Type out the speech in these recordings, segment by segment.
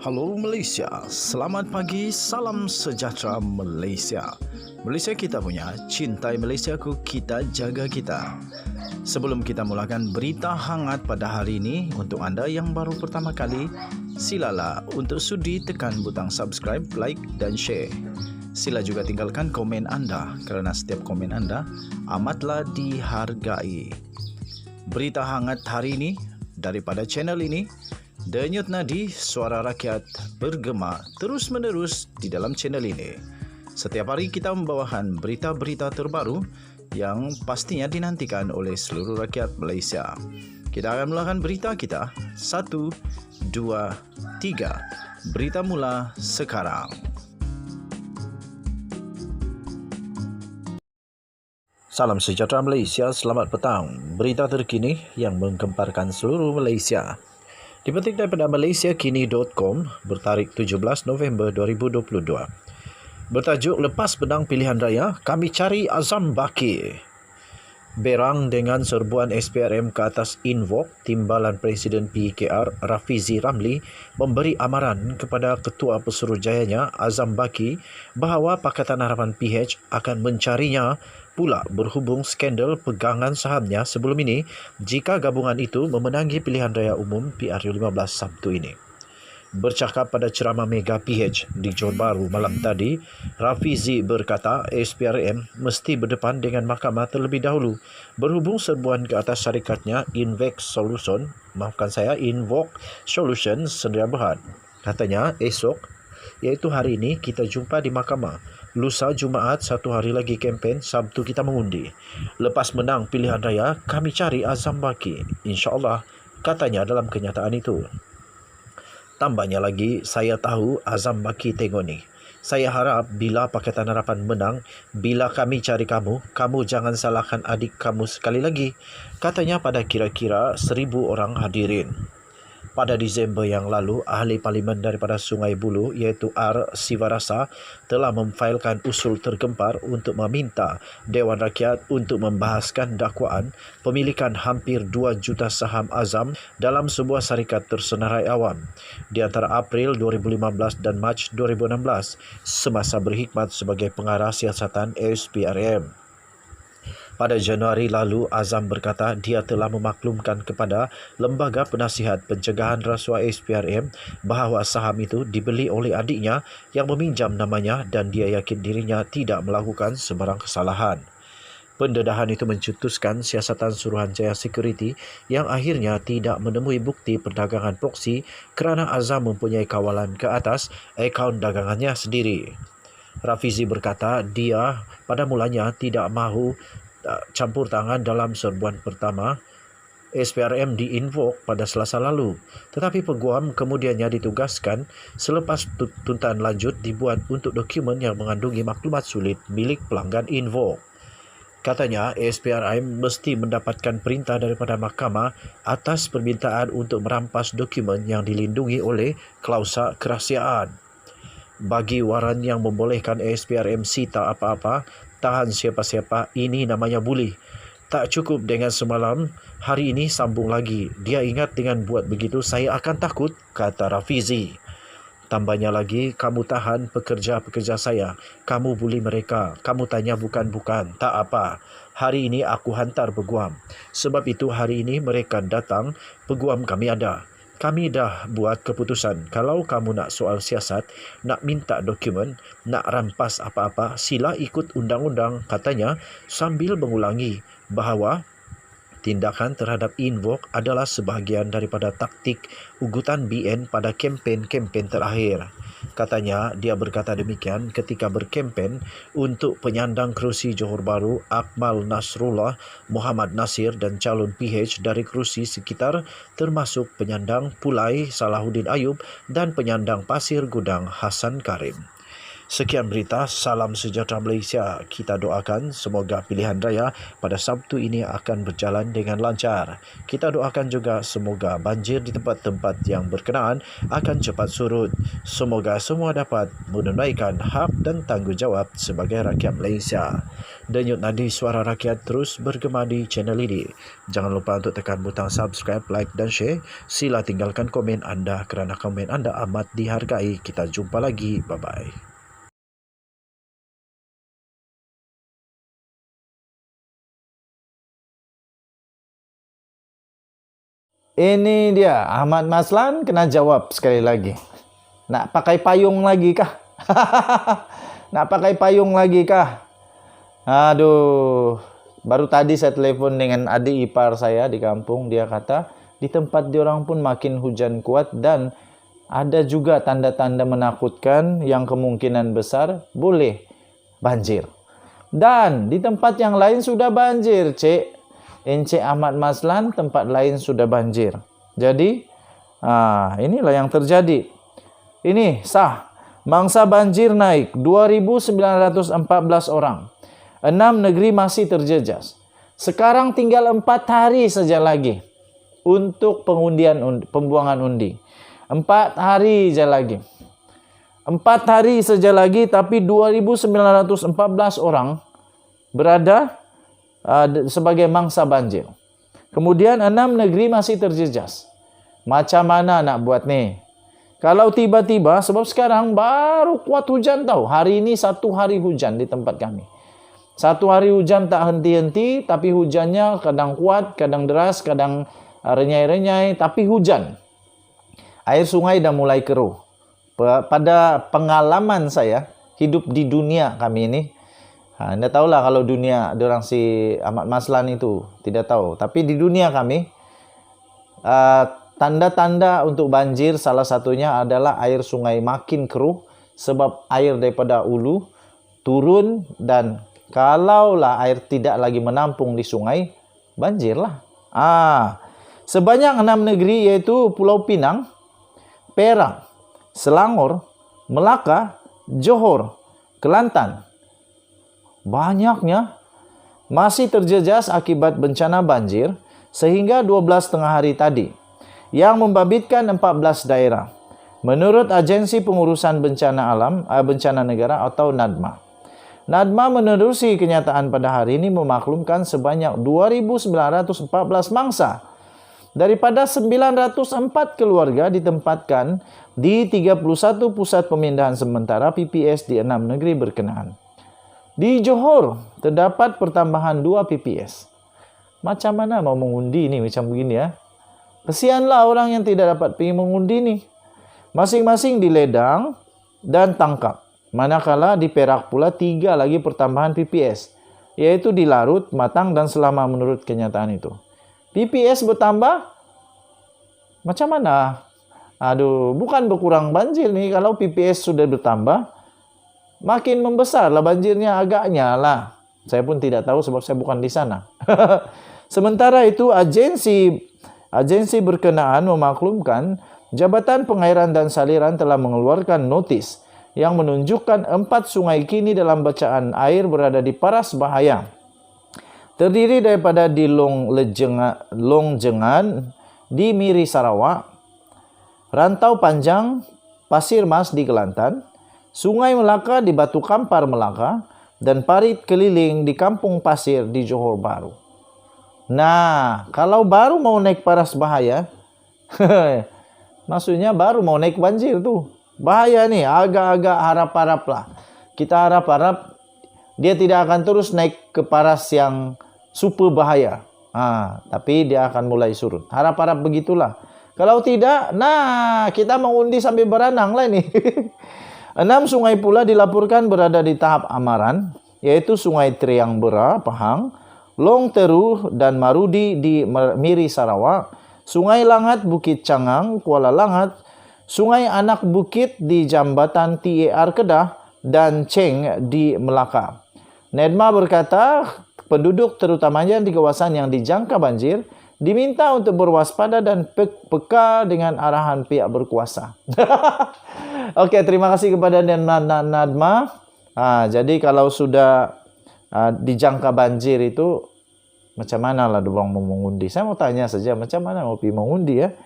Halo Malaysia, selamat pagi, salam sejahtera Malaysia. Malaysia kita punya, cintai Malaysiaku, kita jaga kita. Sebelum kita mulakan berita hangat pada hari ini, untuk anda yang baru pertama kali, silalah untuk sudi tekan butang subscribe, like dan share. Sila juga tinggalkan komen anda kerana setiap komen anda amatlah dihargai. Berita hangat hari ini daripada channel ini, Denyut nadi suara rakyat bergema terus-menerus di dalam channel ini. Setiap hari kita membawakan berita-berita terbaru yang pastinya dinantikan oleh seluruh rakyat Malaysia. Kita akan mulakan berita kita. 1, 2, 3. Berita mula sekarang. Salam sejahtera Malaysia, selamat petang. Berita terkini yang menggemparkan seluruh Malaysia. Dipetik daripada malaysiakini.com bertarikh 17 November 2022. Bertajuk lepas menang pilihan raya, kami cari Azam Baki. Berang dengan serbuan SPRM ke atas Invoke, Timbalan Presiden PKR Rafizi Ramli memberi amaran kepada Ketua Pesuruhjayanya Azam Baki bahawa Pakatan Harapan PH akan mencarinya pula berhubung skandal pegangan sahamnya sebelum ini jika gabungan itu memenangi pilihan raya umum PRU15 Sabtu ini. Bercakap pada ceramah Mega PH di Johor Bahru malam tadi, Rafizi berkata SPRM mesti berdepan dengan mahkamah terlebih dahulu berhubung serbuan ke atas syarikatnya Invoke Solution Sdn Bhd. Katanya esok, iaitu hari ini, kita jumpa di mahkamah. Lusa Jumaat, satu hari lagi kempen, Sabtu kita mengundi. Lepas menang pilihan raya, kami cari Azam Baki. InsyaAllah, katanya dalam kenyataan itu. Tambahnya lagi, saya tahu Azam Baki tengok ni. Saya harap bila Pakatan Harapan menang, bila kami cari kamu, kamu jangan salahkan adik kamu sekali lagi. Katanya pada kira-kira 1,000 orang hadirin. Pada Disember yang lalu, ahli parlimen daripada Sungai Buloh iaitu R. Sivarasa telah memfailkan usul tergempar untuk meminta Dewan Rakyat untuk membahaskan dakwaan pemilikan hampir 2 juta saham Azam dalam sebuah syarikat tersenarai awam di antara April 2015 dan Mac 2016 semasa berkhidmat sebagai pengarah siasatan SPRM. Pada Januari lalu, Azam berkata dia telah memaklumkan kepada Lembaga Penasihat Pencegahan Rasuah SPRM bahawa saham itu dibeli oleh adiknya yang meminjam namanya dan dia yakin dirinya tidak melakukan sebarang kesalahan. Pendedahan itu mencetuskan siasatan Suruhanjaya Security yang akhirnya tidak menemui bukti perdagangan proksi kerana Azam mempunyai kawalan ke atas akaun dagangannya sendiri. Rafizi berkata dia pada mulanya tidak mahu campur tangan dalam serbuan pertama SPRM di Invoke pada Selasa lalu. Tetapi peguam kemudiannya ditugaskan selepas tuntutan lanjut dibuat untuk dokumen yang mengandungi maklumat sulit milik pelanggan Invoke. Katanya SPRM mesti mendapatkan perintah daripada mahkamah atas permintaan untuk merampas dokumen yang dilindungi oleh klausa kerahsiaan. Bagi waran yang membolehkan SPRM sita apa-apa, tahan siapa-siapa, ini namanya buli. Tak cukup dengan semalam, hari ini sambung lagi. Dia ingat dengan buat begitu, saya akan takut, kata Rafizi. Tambahnya lagi, kamu tahan pekerja-pekerja saya. Kamu buli mereka. Kamu tanya bukan-bukan. Tak apa. Hari ini aku hantar peguam. Sebab itu hari ini mereka datang, peguam kami ada. Kami dah buat keputusan. Kalau kamu nak soal siasat, nak minta dokumen, nak rampas apa-apa, sila ikut undang-undang, katanya sambil mengulangi bahawa tindakan terhadap Invoke adalah sebahagian daripada taktik ugutan BN pada kempen-kempen terakhir. Katanya dia berkata demikian ketika berkempen untuk penyandang kerusi Johor Bahru Akmal Nasrullah Muhammad Nasir dan calon PH dari kerusi sekitar termasuk penyandang Pulai Salahuddin Ayub dan penyandang Pasir Gudang Hasan Karim. Sekian berita, salam sejahtera Malaysia. Kita doakan semoga pilihan raya pada Sabtu ini akan berjalan dengan lancar. Kita doakan juga semoga banjir di tempat-tempat yang berkenaan akan cepat surut. Semoga semua dapat menunaikan hak dan tanggungjawab sebagai rakyat Malaysia. Denyut nadi suara rakyat terus bergema di channel ini. Jangan lupa untuk tekan butang subscribe, like dan share. Sila tinggalkan komen anda kerana komen anda amat dihargai. Kita jumpa lagi. Bye-bye. Ini dia, Ahmad Maslan kena jawab sekali lagi. Nak pakai payung lagi kah? Nak pakai payung lagi kah? Aduh, baru tadi saya telepon dengan adik ipar saya di kampung. Dia kata, di tempat diorang pun makin hujan kuat dan ada juga tanda-tanda menakutkan yang kemungkinan besar boleh banjir. Dan di tempat yang lain sudah banjir, Cik. Encik Ahmad Maslan, tempat lain sudah banjir. Jadi, inilah yang terjadi. Ini sah. Mangsa banjir naik 2.914 orang. 6 negeri masih terjejas. Sekarang tinggal 4 hari saja lagi untuk pembuangan undi. 4 hari saja lagi. 4 hari saja lagi, tapi 2.914 orang berada sebagai mangsa banjir. Kemudian 6 negeri masih terjejas. Macam mana nak buat ni? Kalau tiba-tiba, sebab sekarang baru kuat hujan tahu. Hari ini 1 hari hujan di tempat kami. 1 hari hujan tak henti-henti, tapi hujannya kadang kuat, kadang deras, kadang renyai-renyai, tapi hujan. Air sungai dah mulai keruh. Pada pengalaman saya, hidup di dunia kami ini, anda tahulah kalau dunia diorang si Ahmad Maslan itu tidak tahu. Tapi di dunia kami, tanda-tanda untuk banjir salah satunya adalah air sungai makin keruh sebab air daripada hulu turun dan kalaulah air tidak lagi menampung di sungai, banjirlah. Sebanyak 6 negeri yaitu Pulau Pinang, Perak, Selangor, Melaka, Johor, Kelantan. Banyaknya masih terjejas akibat bencana banjir sehingga 12 tengah hari tadi yang membabitkan 14 daerah. Menurut Agensi Pengurusan Bencana Negara atau NADMA. NADMA menerusi kenyataan pada hari ini memaklumkan sebanyak 2.914 mangsa daripada 904 keluarga ditempatkan di 31 pusat pemindahan sementara PPS di 6 negeri berkenaan. Di Johor, terdapat pertambahan 2 PPS. Macam mana mau mengundi ni macam begini ya? Kesianlah orang yang tidak dapat pergi mengundi ni. Masing-masing diledang dan tangkap. Manakala di Perak pula 3 lagi pertambahan PPS. Iaitu dilarut, matang dan selama menurut kenyataan itu. PPS bertambah? Macam mana? Aduh, bukan berkurang banjir ni. Kalau PPS sudah bertambah, makin membesarlah banjirnya agaknya lah. Saya pun tidak tahu sebab saya bukan di sana. Sementara itu, agensi berkenaan memaklumkan Jabatan Pengairan dan Saliran telah mengeluarkan notis yang menunjukkan 4 sungai kini dalam bacaan air berada di paras bahaya. Terdiri daripada di Longjengan, di Miri Sarawak, Rantau Panjang, Pasir Mas di Kelantan, Sungai Melaka di Batu Kampar Melaka, dan Parit Keliling di Kampung Pasir di Johor Bahru. Nah, kalau baru mau naik paras bahaya, maksudnya baru mau naik banjir tuh. Bahaya nih, agak-agak harap-harap lah. Kita harap-harap dia tidak akan terus naik ke paras yang super bahaya. Tapi dia akan mulai surut. Harap-harap begitulah. Kalau tidak, nah kita mengundi sambil berenang lah ini. 6 sungai pula dilaporkan berada di tahap amaran, yaitu Sungai Triang Bera, Pahang, Long Teru dan Marudi di Miri Sarawak, Sungai Langat Bukit Cangang, Kuala Langat, Sungai Anak Bukit di Jambatan TAR Kedah, dan Cheng di Melaka. NADMA berkata, penduduk terutamanya di kawasan yang dijangka banjir diminta untuk berwaspada dan peka dengan arahan pihak berkuasa. Oke, terima kasih kepada Nadma. Jadi kalau sudah dijangka banjir itu, macam mana lah dorang mau mengundi? Saya mau tanya saja, macam mana mau pergi mengundi ya?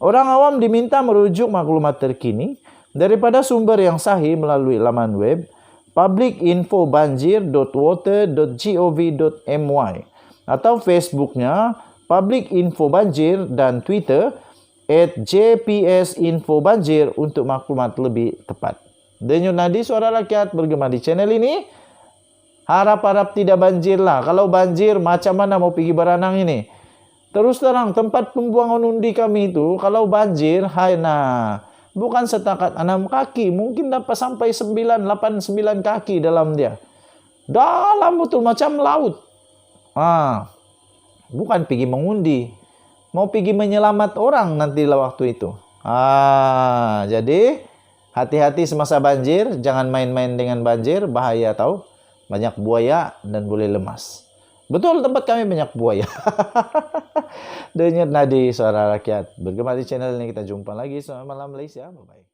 Orang awam diminta merujuk maklumat terkini daripada sumber yang sahih melalui laman web publicinfobanjir.water.gov.my atau Facebooknya Public Info Banjir dan Twitter @jpsinfobanjir untuk maklumat lebih tepat. Denyut nadi suara rakyat bergema di channel ini. Harap-harap tidak banjir lah. Kalau banjir macam mana mau pergi berenang ini? Terus terang tempat pembuangan undi kami itu kalau banjir, bukan setakat 6 kaki, mungkin dapat sampai 9, 8, 9 kaki dalam dia. Dalam betul macam laut. Bukan pergi mengundi, mau pergi menyelamat orang nantilah waktu itu. Jadi hati-hati semasa banjir, jangan main-main dengan banjir, bahaya tahu. Banyak buaya dan boleh lemas. Betul, tempat kami banyak buaya. Denyut nadi suara rakyat bergema di channel ini. Kita jumpa lagi. Selamat malam Malaysia. Bye-bye.